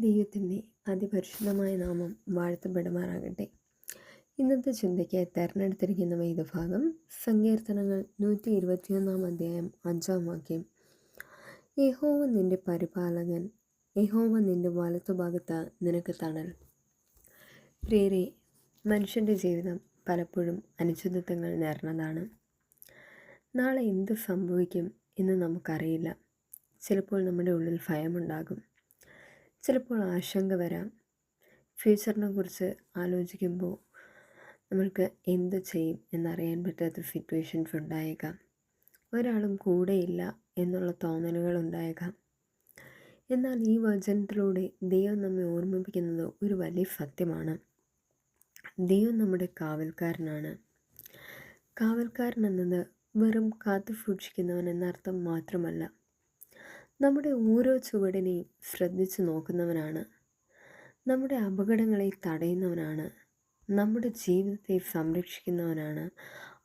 ദൈവത്തിൻ്റെ അതിപരിശുദ്ധമായ നാമം വാഴ്ത്തപ്പെടുമാറാകട്ടെ. ഇന്നത്തെ ചിന്തയ്ക്ക് തിരഞ്ഞെടുത്തിരിക്കുന്ന വേദഭാഗം സങ്കീർത്തനങ്ങൾ 121 അധ്യായം 5 വാക്യം. യഹോവ നിന്റെ പരിപാലകൻ, യഹോവ നിന്റെ വലത്തുഭാഗത്ത് നിനക്ക് തണൽ. പ്രിയരെ, മനുഷ്യൻ്റെ ജീവിതം പലപ്പോഴും അനിശ്ചിതത്വങ്ങൾ നിറഞ്ഞതാണ്. നാളെ എന്ത് സംഭവിക്കും എന്ന് നമുക്കറിയില്ല. ചിലപ്പോൾ നമ്മുടെ ഉള്ളിൽ ഭയമുണ്ടാകും, ചിലപ്പോൾ ആശങ്ക വരാം. ഫ്യൂച്ചറിനെ കുറിച്ച് ആലോചിക്കുമ്പോൾ നമ്മൾക്ക് എന്ത് ചെയ്യും എന്നറിയാൻ പറ്റാത്ത സിറ്റുവേഷൻസ് ഉണ്ടായേക്കാം. ഒരാളും കൂടെയില്ല എന്നുള്ള തോന്നലുകൾ ഉണ്ടായേക്കാം. എന്നാൽ ഈ വചനത്തിലൂടെ ദൈവം നമ്മെ ഓർമ്മിപ്പിക്കുന്നത് ഒരു വലിയ സത്യമാണ്. ദൈവം നമ്മുടെ കാവൽക്കാരനാണ്. കാവൽക്കാരൻ എന്നത് വെറും കാത്തു സൂക്ഷിക്കുന്നവൻ എന്നർത്ഥം മാത്രമല്ല, നമ്മുടെ ഓരോ ചുവടിനെയും ശ്രദ്ധിച്ചു നോക്കുന്നവനാണ്. നമ്മുടെ അപകടങ്ങളെ തടയുന്നവനാണ്. നമ്മുടെ ജീവിതത്തെ സംരക്ഷിക്കുന്നവനാണ്.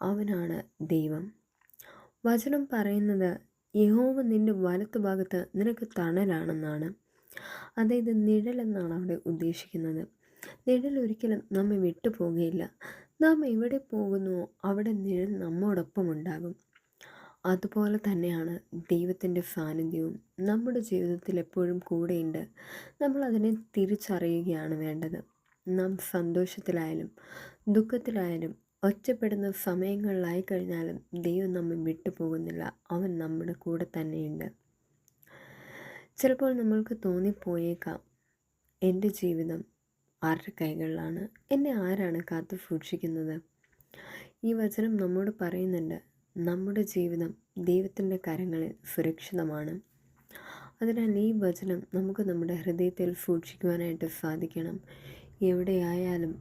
അവനാണ് ദൈവം. വചനം പറയുന്നത് യഹോവ നിൻ്റെ വലത്തുഭാഗത്ത് നിനക്ക് തണലാണെന്നാണ്. അതായത് നിഴലെന്നാണ് അവിടെ ഉദ്ദേശിക്കുന്നത്. നിഴൽ ഒരിക്കലും നമ്മെ വിട്ടുപോകുകയില്ല. നാം എവിടെ പോകുന്നുവോ അവിടെ നിഴൽ നമ്മോടൊപ്പം ഉണ്ടാകും. അതുപോലെ തന്നെയാണ് ദൈവത്തിൻ്റെ സാന്നിധ്യവും നമ്മുടെ ജീവിതത്തിൽ എപ്പോഴും കൂടെയുണ്ട്. നമ്മളതിനെ തിരിച്ചറിയുകയാണ് വേണ്ടത്. നാം സന്തോഷത്തിലായാലും ദുഃഖത്തിലായാലും ഒറ്റപ്പെടുന്ന സമയങ്ങളിലായി കഴിഞ്ഞാലും ദൈവം നമ്മെ വിട്ടുപോകുന്നില്ല. അവൻ നമ്മുടെ കൂടെ തന്നെയുണ്ട്. ചിലപ്പോൾ നമ്മൾക്ക് തോന്നിപ്പോയേക്കാം, എൻ്റെ ജീവിതം ആരുടെ കൈകളിലാണ്, എന്നെ ആരാണ് കാത്തു സൂക്ഷിക്കുന്നത്? ഈ വചനം നമ്മോട് പറയുന്നുണ്ട്, നമ്മുടെ ജീവിതം ദൈവത്തിൻ്റെ കരങ്ങളിൽ സുരക്ഷിതമാണ്. അതിനാൽ ഈ വചനം നമുക്ക് നമ്മുടെ ഹൃദയത്തിൽ സൂക്ഷിക്കുവാനായിട്ട് സാധിക്കണം. എവിടെയായാലും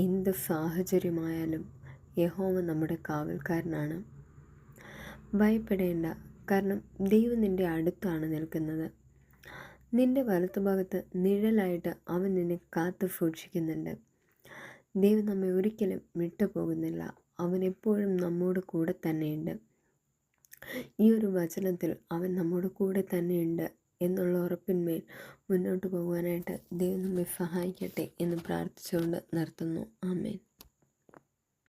എന്ത് സാഹചര്യമായാലും യഹോവ നമ്മുടെ കാവൽക്കാരനാണ്. ഭയപ്പെടേണ്ട, കാരണം ദൈവം നിൻ്റെ അടുത്താണ് നിൽക്കുന്നത്. നിൻ്റെ വലത്തുഭാഗത്ത് നിഴലായിട്ട് അവൻ നിന്നെ കാത്തു സൂക്ഷിക്കുന്നുണ്ട്. ദൈവം നമ്മെ ഒരിക്കലും വിട്ടുപോകുന്നില്ല. അവൻ എപ്പോഴും നമ്മോട് കൂടെ തന്നെയുണ്ട്. ഈ ഒരു വചനത്തിൽ അവൻ നമ്മോട് കൂടെ തന്നെയുണ്ട് എന്നുള്ള ഉറപ്പിന്മേൽ മുന്നോട്ട് പോകുവാനായിട്ട് ദൈവം നമ്മെ സഹായിക്കട്ടെ എന്ന് പ്രാർത്ഥിച്ചുകൊണ്ട് നിർത്തുന്നു. ആമേൻ.